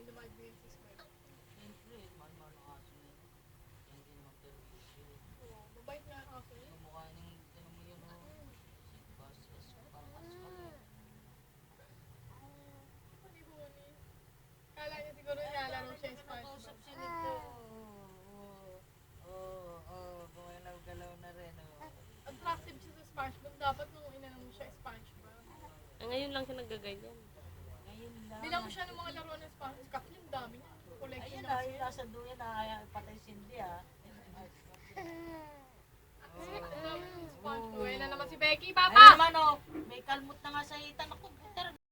mahal na mahal mo yun si Smile. Siyempre, mahal-mahal ang aso yun. Hindi naman perwisyo. Oo, mabait nga ang aso yun. Yung mukha ng, tinan mo yun, oh. Boses, parang aswang eh. Hindi ko ni. Kala niya siguro nilalaro siya yung Nakausap SpongeBob. siya nito. Gumalaw-galaw na rin, oh. Attractive siya sa SpongeBob. Dapat nung inano mo siya SpongeBob. Ngayon lang siya nagaganyan. Ngayon lang. Bilang mo siya ng mga laro ng SpongeBob. Kathleen, dami niya. Collection Ayun na na, kasi. yung nasa duyan na patay Cindy ah. SpongeBob. Ayun na naman si Becky, Ayun Papa! naman oh, may kalmot na nga sa hitan.